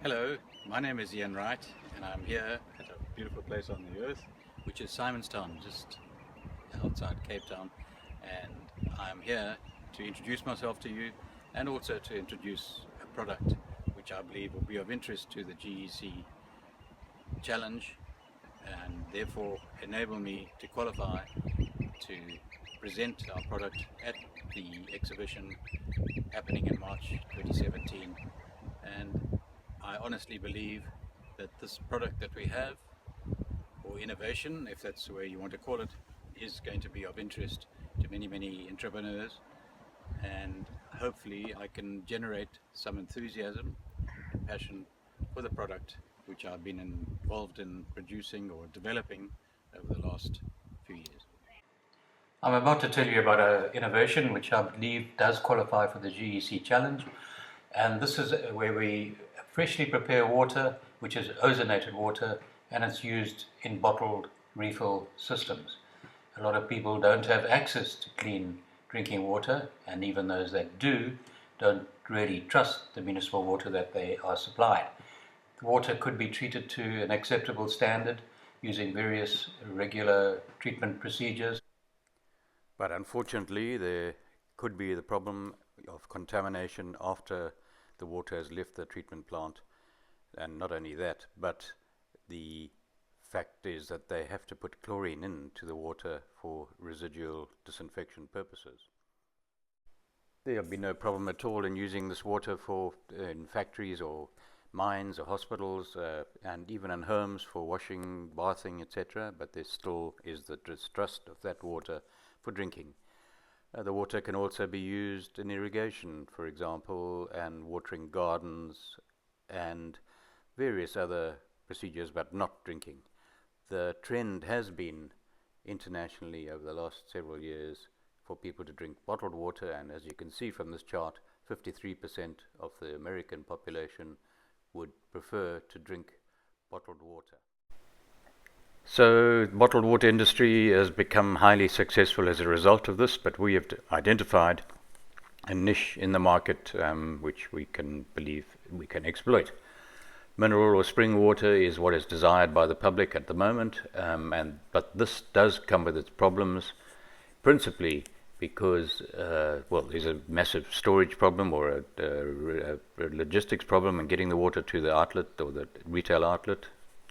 Hello, my name is Ian Wright and I'm here at a beautiful place on the earth, which is Simonstown, just outside Cape Town, and I'm here to introduce myself to you and also to introduce a product which I believe will be of interest to the GEC challenge and therefore enable me to qualify to present our product at the exhibition happening in March 2017. And I honestly believe that this product that we have, or innovation, if that's the way you want to call it, is going to be of interest to many entrepreneurs, and hopefully I can generate some enthusiasm and passion for the product which I've been involved in producing or developing over the last few years. I'm about to tell you about an innovation which I believe does qualify for the GEC challenge, and this is where we freshly prepare water, which is ozonated water, and it's used in bottled refill systems. A lot of people don't have access to clean drinking water, and even those that do don't really trust the municipal water that they are supplied. The water could be treated to an acceptable standard using various regular treatment procedures, but unfortunately there could be the problem of contamination after the water has left the treatment plant. And not only that, but the fact is that they have to put chlorine into the water for residual disinfection purposes. There will be no problem at all in using this water in factories or mines or hospitals, and even in homes for washing, bathing, etc. But there still is the distrust of that water for drinking. The water can also be used in irrigation, for example, and watering gardens and various other procedures, but not drinking. The trend has been internationally over the last several years for people to drink bottled water, and as you can see from this chart, 53% of the American population would prefer to drink bottled water. So the bottled water industry has become highly successful as a result of this, but we have identified a niche in the market which we can believe we can exploit. Mineral or spring water is what is desired by the public at the moment, but this does come with its problems, principally because there's a massive storage problem or a logistics problem in getting the water to the outlet or the retail outlet.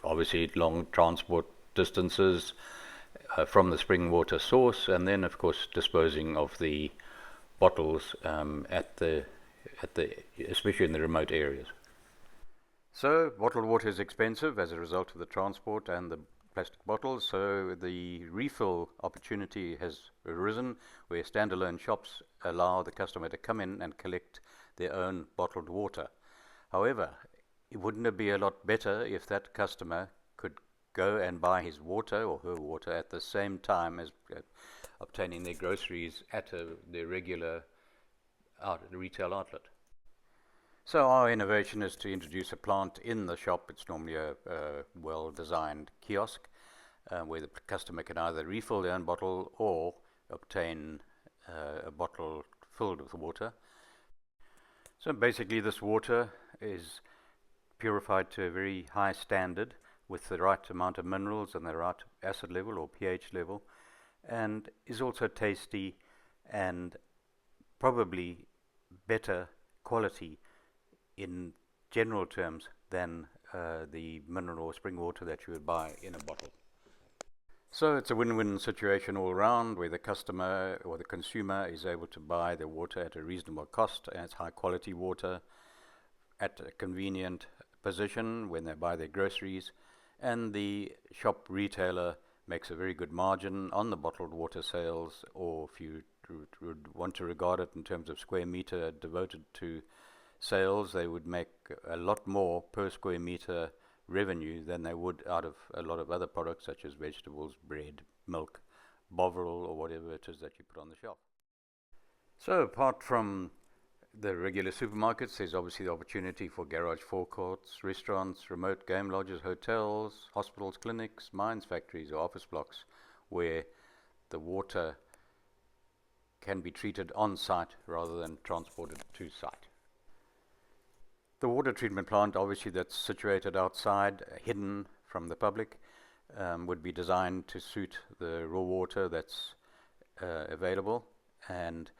Obviously long transport distances from the spring water source, and then of course disposing of the bottles especially in the remote areas. So bottled water is expensive as a result of the transport and the plastic bottles, so the refill opportunity has arisen where standalone shops allow the customer to come in and collect their own bottled water. However, wouldn't it be a lot better if that customer could go and buy his water or her water at the same time as obtaining their groceries at their regular retail outlet? So our innovation is to introduce a plant in the shop. It's normally a well-designed kiosk where the customer can either refill their own bottle or obtain a bottle filled with water. So basically this water is purified to a very high standard with the right amount of minerals and the right acid level or pH level, and is also tasty and probably better quality in general terms than the mineral or spring water that you would buy in a bottle. So it's a win-win situation all around where the customer or the consumer is able to buy the water at a reasonable cost, and it's high quality water at a convenient position when they buy their groceries, and the shop retailer makes a very good margin on the bottled water sales, or if you would want to regard it in terms of square meter devoted to sales, they would make a lot more per square meter revenue than they would out of a lot of other products such as vegetables, bread, milk, Bovril, or whatever it is that you put on the shelf. So apart from the regular supermarkets, there's obviously the opportunity for garage forecourts, restaurants, remote game lodges, hotels, hospitals, clinics, mines, factories, or office blocks where the water can be treated on site rather than transported to site. The water treatment plant, obviously that's situated outside, hidden from the public, would be designed to suit the raw water that's available. And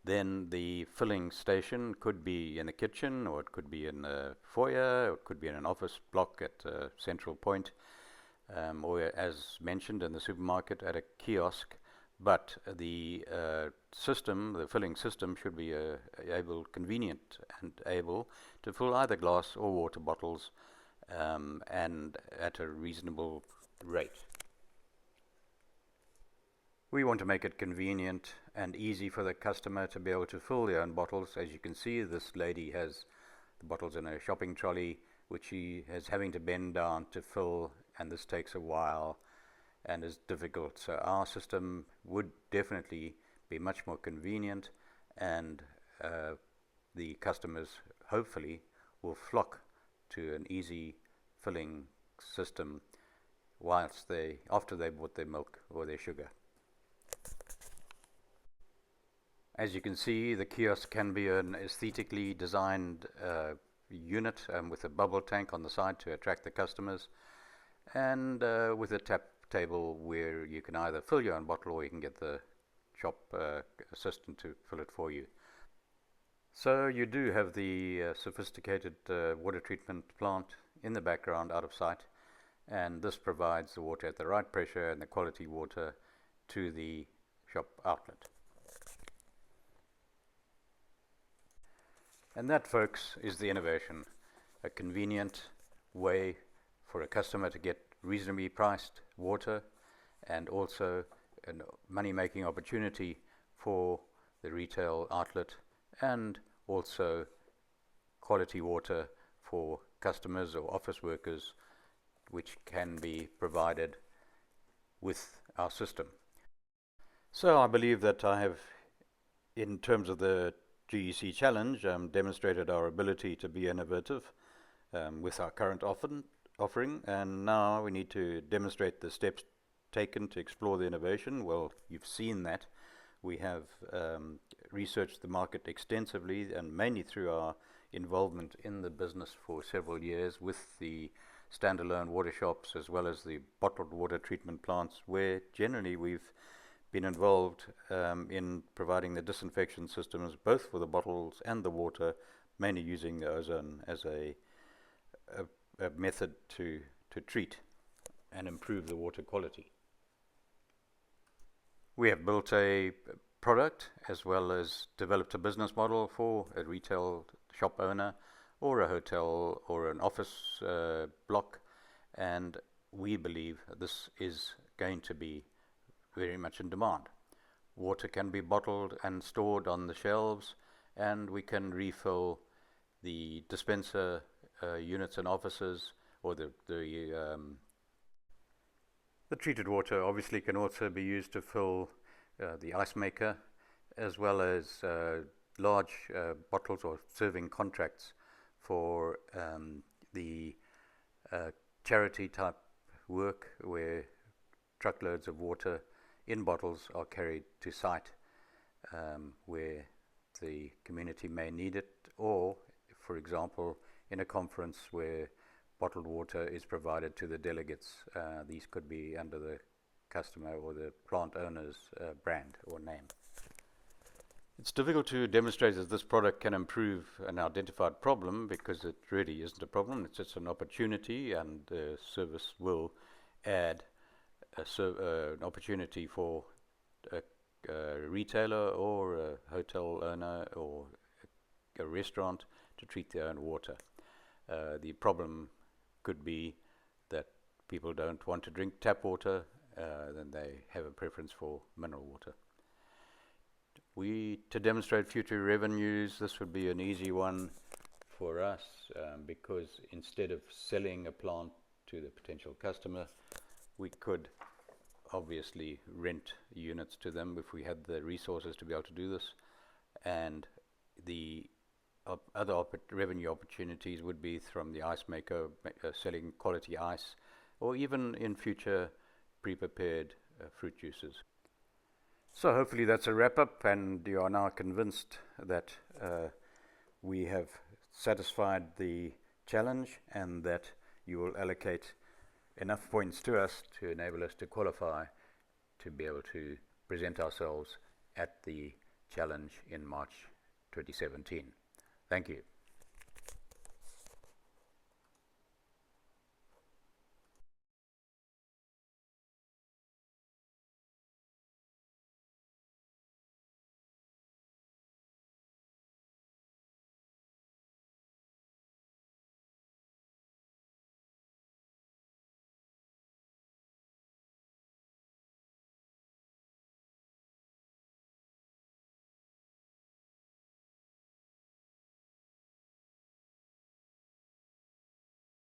then the filling station could be in the kitchen, or it could be in the foyer, or it could be in an office block at a central point, or as mentioned in the supermarket at a kiosk. But the the filling system, should be convenient and able to fill either glass or water bottles, and at a reasonable rate. We want to make it convenient and easy for the customer to be able to fill their own bottles. As you can see, this lady has the bottles in a shopping trolley, which she is having to bend down to fill, and this takes a while and is difficult. So our system would definitely be much more convenient, and the customers hopefully will flock to an easy filling system after they bought their milk or their sugar. As you can see, the kiosk can be an aesthetically designed unit with a bubble tank on the side to attract the customers, and with a tap table where you can either fill your own bottle or you can get the shop assistant to fill it for you. So you do have the sophisticated water treatment plant in the background, out of sight, and this provides the water at the right pressure and the quality water to the shop outlet. And that, folks, is the innovation: a convenient way for a customer to get reasonably priced water, and also a money-making opportunity for the retail outlet, and also quality water for customers or office workers, which can be provided with our system. So I believe that I have, in terms of the GEC challenge, demonstrated our ability to be innovative with our current offering, and now we need to demonstrate the steps taken to explore the innovation. Well, you've seen that. We have researched the market extensively, and mainly through our involvement in the business for several years with the standalone water shops as well as the bottled water treatment plants, where generally we've been involved in providing the disinfection systems both for the bottles and the water, mainly using the ozone as a method to treat and improve the water quality. We have built a product as well as developed a business model for a retail shop owner or a hotel or an office block, and we believe this is going to be very much in demand. Water can be bottled and stored on the shelves, and we can refill the dispenser units and offices, or the treated water obviously can also be used to fill the ice maker, as well as large bottles or serving contracts for the charity type work, where truckloads of water in bottles are carried to site where the community may need it, or, for example, in a conference where bottled water is provided to the delegates. These could be under the customer or the plant owner's brand or name. It's difficult to demonstrate that this product can improve an identified problem, because it really isn't a problem, it's just an opportunity, and the service will add an opportunity for a retailer or a hotel owner or a restaurant to treat their own water. The problem could be that people don't want to drink tap water, then they have a preference for mineral water. To demonstrate future revenues, this would be an easy one for us, because instead of selling a plant to the potential customer, we could obviously rent units to them if we had the resources to be able to do this, and the other revenue opportunities would be from the ice maker selling quality ice, or even in future pre-prepared fruit juices. So hopefully that's a wrap up, and you are now convinced that we have satisfied the challenge and that you will allocate enough points to us to enable us to qualify to be able to present ourselves at the challenge in March 2017. Thank you.